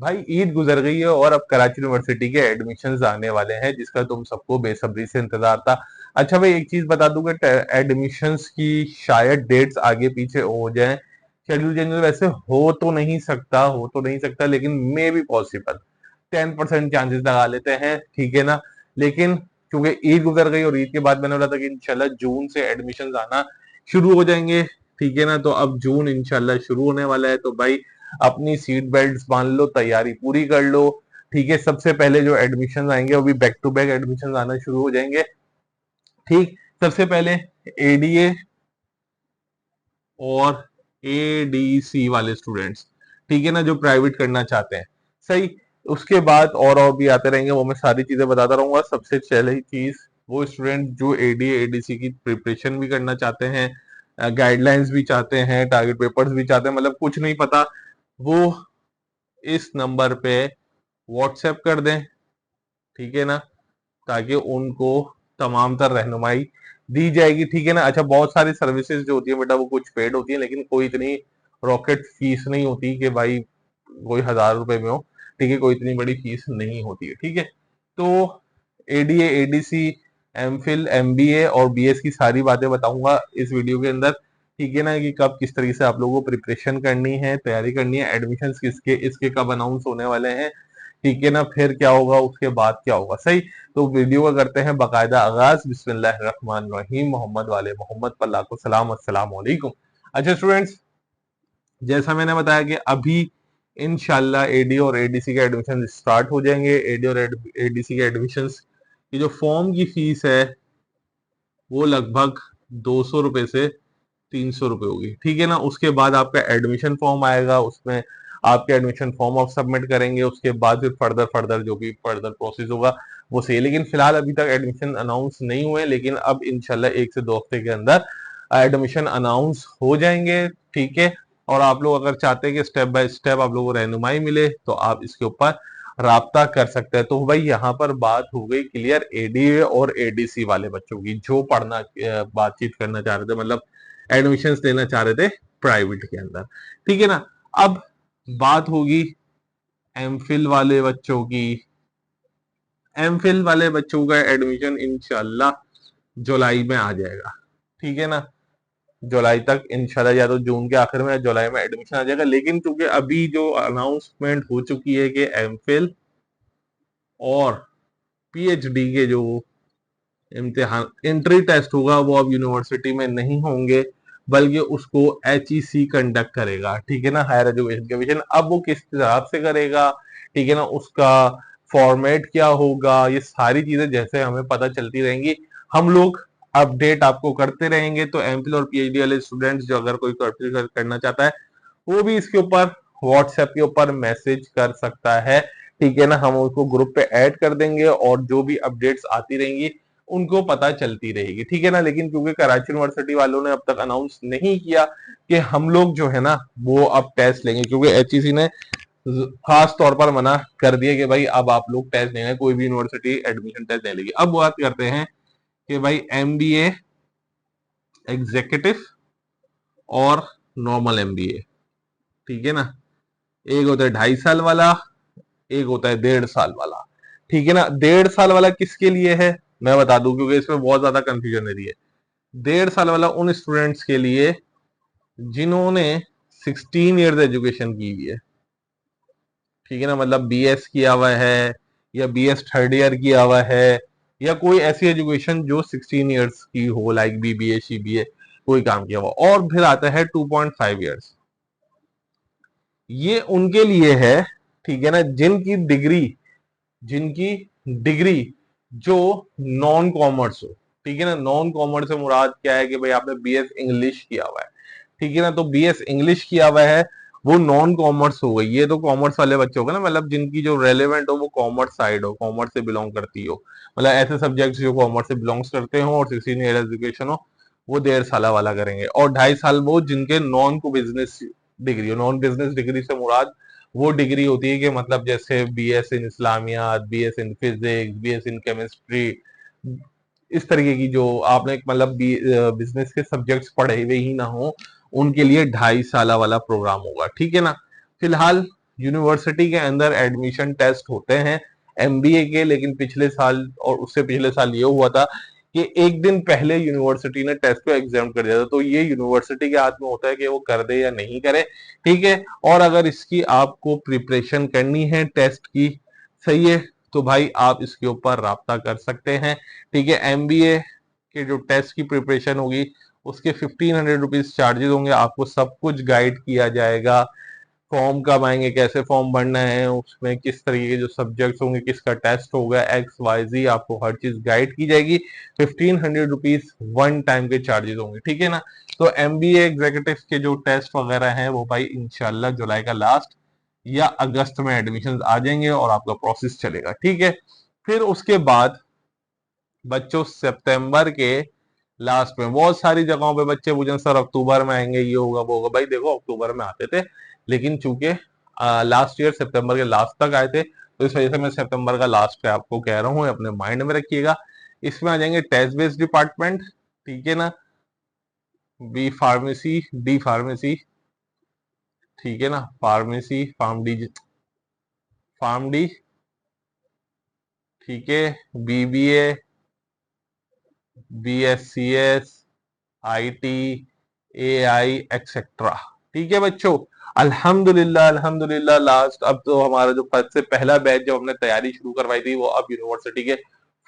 भाई ईद गुजर गई है और अब कराची यूनिवर्सिटी के एडमिशन्स आने वाले हैं, जिसका तुम सबको बेसब्री से इंतजार था। अच्छा भाई, एक चीज बता दूं कि एडमिशन्स की शायद डेट्स आगे पीछे हो जाएं, शेड्यूल चेंज वैसे हो तो नहीं सकता, लेकिन मे भी पॉसिबल। 10% चांसेस लगा लेते हैं, ठीक है ना। लेकिन क्योंकि ईद गुजर गई और ईद के बाद मैंने बोला था कि इंशाल्लाह जून से एडमिशन्स आना शुरू हो जाएंगे, ठीक है ना। तो अब जून इंशाल्लाह शुरू होने वाला है, तो भाई अपनी सीट बेल्ट बांध लो, तैयारी पूरी कर लो, ठीक है। सबसे पहले जो एडमिशन आएंगे वो भी बैक टू बैक एडमिशन आना शुरू हो जाएंगे, ठीक। सबसे पहले एडीए और एडीसी वाले स्टूडेंट्स, ठीक है ना, जो प्राइवेट करना चाहते हैं, सही। उसके बाद और भी आते रहेंगे, वो मैं सारी चीजें बताता रहूंगा। सबसे पहली चीज, वो स्टूडेंट जो एडीए एडीसी की प्रिपरेशन भी करना चाहते हैं, गाइडलाइंस भी चाहते हैं, टारगेट पेपर्स भी चाहते हैं, मतलब कुछ नहीं पता, वो इस नंबर पे व्हाट्सएप कर दें, ठीक है ना, ताकि उनको तमाम तर रहनुमाई दी जाएगी, ठीक है ना। अच्छा, बहुत सारी सर्विसेज जो होती है बेटा वो कुछ पेड होती है, लेकिन कोई इतनी रॉकेट फीस नहीं होती कि भाई कोई 1000 रुपए में हो, ठीक है, कोई इतनी बड़ी फीस नहीं होती है, ठीक है। तो एडीए एडीसी एमफिल एमबीए और बीएस की सारी बातें बताऊंगा इस वीडियो के अंदर, ठीक है ना, कि कब किस तरीके से आप लोगों को प्रिपरेशन करनी है, तैयारी करनी है, एडमिशन किसके इसके कब अनाउंस होने वाले हैं, ठीक है ना, फिर क्या होगा, उसके बाद क्या होगा, सही। तो वीडियो का करते हैं बाकायदा आगाज। बिस्मिल्लाहिर्रहमानिर्रहीम, मोहम्मद वाले मोहम्मद पर लाखों सलाम, अस्सलाम वालेकुम। अच्छा स्टूडेंट्स, जैसा मैंने बताया कि अभी इंशाल्लाह एडी और एडीसी के एडमिशन स्टार्ट हो जाएंगे। एडी और एडीसी के एडमिशन की जो फॉर्म की फीस है वो लगभग 200 रुपए से 300 रुपए होगी, ठीक है ना। उसके बाद आपका एडमिशन फॉर्म आएगा, उसमें आपके एडमिशन फॉर्म आप सबमिट करेंगे, उसके बाद फिर फर्दर फर्दर जो भी फर्दर प्रोसेस होगा वो सही है। लेकिन फिलहाल अभी तक एडमिशन अनाउंस नहीं हुए, लेकिन अब इंशाल्लाह 1 से 2 हफ्ते के अंदर एडमिशन अनाउंस हो जाएंगे, ठीक है। और आप लोग अगर चाहते हैं कि स्टेप बाय स्टेप आप लोगों को रहनुमाई मिले, तो आप इसके ऊपर राब्ता कर सकते हैं। तो भाई यहाँ पर बात हो गई क्लियर एडीए और एडीसी वाले बच्चों की, जो पढ़ना बातचीत करना चाह रहे थे, मतलब एडमिशन लेना चाह रहे थे प्राइवेट के अंदर, ठीक है ना। अब बात होगी एमफिल वाले बच्चों की। एमफिल वाले बच्चों का एडमिशन इंशाल्लाह जुलाई में आ जाएगा, ठीक है ना। जुलाई तक इंशाल्लाह, या तो जून के आखिर में या जुलाई में एडमिशन आ जाएगा। लेकिन चूंकि अभी जो अनाउंसमेंट हो चुकी है कि एमफिल और पीएचडी के जो इम्तिहान एंट्री टेस्ट होगा वो अब यूनिवर्सिटी में नहीं होंगे, बल्कि उसको एचईसी कंडक्ट करेगा, ठीक है ना, हायर एजुकेशन कमीशन। अब वो किस हिसाब से करेगा, ठीक है ना, उसका फॉर्मेट क्या होगा, ये सारी चीजें जैसे हमें पता चलती रहेंगी, हम लोग अपडेट आपको करते रहेंगे। तो एमफिल और पीएचडी वाले स्टूडेंट्स जो अगर कोई करना चाहता है, वो भी इसके ऊपर व्हाट्सएप के ऊपर मैसेज कर सकता है, ठीक है ना। हम उसको ग्रुप पे ऐड कर देंगे और जो भी अपडेट्स आती रहेंगी उनको पता चलती रहेगी, ठीक है ना। लेकिन क्योंकि कराची यूनिवर्सिटी वालों ने अब तक अनाउंस नहीं किया कि हम लोग जो है ना वो अब टेस्ट लेंगे, क्योंकि एचईसी ने खास तौर पर मना कर दिया कि भाई अब आप लोग टेस्ट लेंगे, कोई भी यूनिवर्सिटी एडमिशन टेस्ट नहीं लेगी। अब बात करते हैं कि भाई एमबीए एग्जीक्यूटिव और नॉर्मल एमबीए, ठीक है ना। एक होता है 2.5 साल वाला, एक होता है 1.5 साल वाला, ठीक है ना। 1.5 साल वाला किसके लिए है मैं बता दूं, क्योंकि इसमें बहुत ज्यादा कंफ्यूजन है रही है। 1.5 साल वाला उन स्टूडेंट्स के लिए जिन्होंने 16 ईयर्स एजुकेशन की हुई है, ठीक है ना, मतलब बीएस किया हुआ है या बीएस थर्ड ईयर किया हुआ है, या कोई ऐसी एजुकेशन जो 16 ईयर्स की हो, लाइक बीबीए सीबीए कोई काम किया हुआ। और फिर आता है 2.5 ईयर्स, ये उनके लिए है, ठीक है ना, जिनकी डिग्री जो नॉन कॉमर्स हो, ठीक है ना। नॉन कॉमर्स से मुराद क्या है कि भाई आपने बीएस इंग्लिश किया हुआ है, ठीक है ना। तो बीएस इंग्लिश किया हुआ है, वो नॉन कॉमर्स हो गई। ये तो कॉमर्स वाले बच्चे हो गए ना, मतलब जिनकी जो रेलेवेंट हो वो कॉमर्स साइड हो, कॉमर्स से बिलोंग करती हो, मतलब ऐसे सब्जेक्ट्स जो कॉमर्स से बिलोंग्स करते हो, और 16 ईयर एजुकेशन हो, वो 1.5 साल वाला करेंगे। और 2.5 साल वो जिनके नॉन को बिजनेस डिग्री हो। नॉन बिजनेस डिग्री से मुराद वो डिग्री होती है कि मतलब जैसे BS in Islamiyat, BS in physics, BS in chemistry, इस तरीके की जो आपने मतलब बिजनेस के सब्जेक्ट्स पढ़े हुए ही ना हो, उनके लिए 2.5 साल वाला प्रोग्राम होगा, ठीक है ना। फिलहाल यूनिवर्सिटी के अंदर एडमिशन टेस्ट होते हैं एमबीए के, लेकिन पिछले साल और उससे पिछले साल ये हुआ था कि एक दिन पहले यूनिवर्सिटी ने टेस्ट को एग्जाम कर दिया था। तो ये यूनिवर्सिटी के हाथ में होता है कि वो कर दे या नहीं करे, ठीक है। और अगर इसकी आपको प्रिपरेशन करनी है टेस्ट की, सही है, तो भाई आप इसके ऊपर राब्ता कर सकते हैं, ठीक है। एमबीए के जो टेस्ट की प्रिपरेशन होगी उसके 1500 रुपीज चार्जेस होंगे, आपको सब कुछ गाइड किया जाएगा। फॉर्म कब आएंगे, कैसे फॉर्म भरना है, उसमें किस तरीके के जो सब्जेक्ट्स होंगे, किसका टेस्ट होगा, XYZ आपको हर चीज गाइड की जाएगी। 1500 रुपीज वन टाइम के चार्जेस होंगे, ठीक है ना। तो एमबीए एग्जीक्यूटिव के जो टेस्ट वगैरह हैं वो भाई इंशाल्लाह जुलाई का लास्ट या अगस्त में एडमिशन आ जाएंगे और आपका प्रोसेस चलेगा, ठीक है। फिर उसके बाद बच्चों सितंबर के लास्ट में, बहुत सारी जगहों पे बच्चे पूछे सर अक्टूबर में आएंगे, ये होगा वो होगा। भाई देखो अक्टूबर में आते थे, लेकिन चूंकि लास्ट ईयर सितंबर के लास्ट तक आए थे, तो इस वजह से मैं सितंबर का लास्ट पे आपको कह रहा हूँ, अपने माइंड में रखिएगा। इसमें आ जाएंगे टेस्ट बेस्ड डिपार्टमेंट, ठीक है ना, बी फार्मेसी, डी फार्मेसी, ठीक है ना, फार्मेसी, फार्म डी, ठीक है, BBA, BSCS, IT, AI etcetera, ठीक है बच्चों। अल्हम्दुलिल्लाह अल्हम्दुलिल्लाह लास्ट, अब तो हमारा जो फर्स्ट से पहला बैच जब हमने तैयारी शुरू करवाई थी वो अब यूनिवर्सिटी के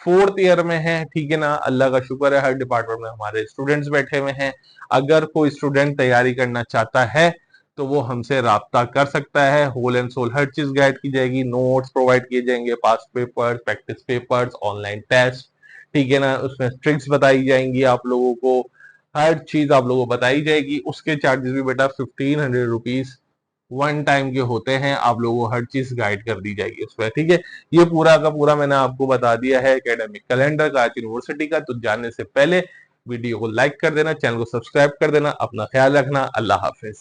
4th ईयर में है, ठीक है ना। अल्लाह का शुक्र है हर डिपार्टमेंट में हमारे स्टूडेंट्स बैठे हुए हैं। अगर कोई स्टूडेंट तैयारी करना चाहता है तो वो हमसे राब्ता कर सकता है, होल एंड सोल हर चीज गाइड की जाएगी, नोट्स प्रोवाइड किए जाएंगे, past papers, practice papers, online test, ठीक है ना, उसमें ट्रिक्स बताई जाएंगी आप लोगों को, हर चीज आप लोगों को बताई जाएगी। उसके चार्जेस भी बेटा 1500 रुपीज वन टाइम के होते हैं, आप लोगों को हर चीज गाइड कर दी जाएगी उसमें, ठीक है। ये पूरा का पूरा मैंने आपको बता दिया है एकेडमिक कैलेंडर का आज यूनिवर्सिटी का। तो जानने से पहले वीडियो को लाइक कर देना, चैनल को सब्सक्राइब कर देना, अपना ख्याल रखना, अल्लाह हाफिज।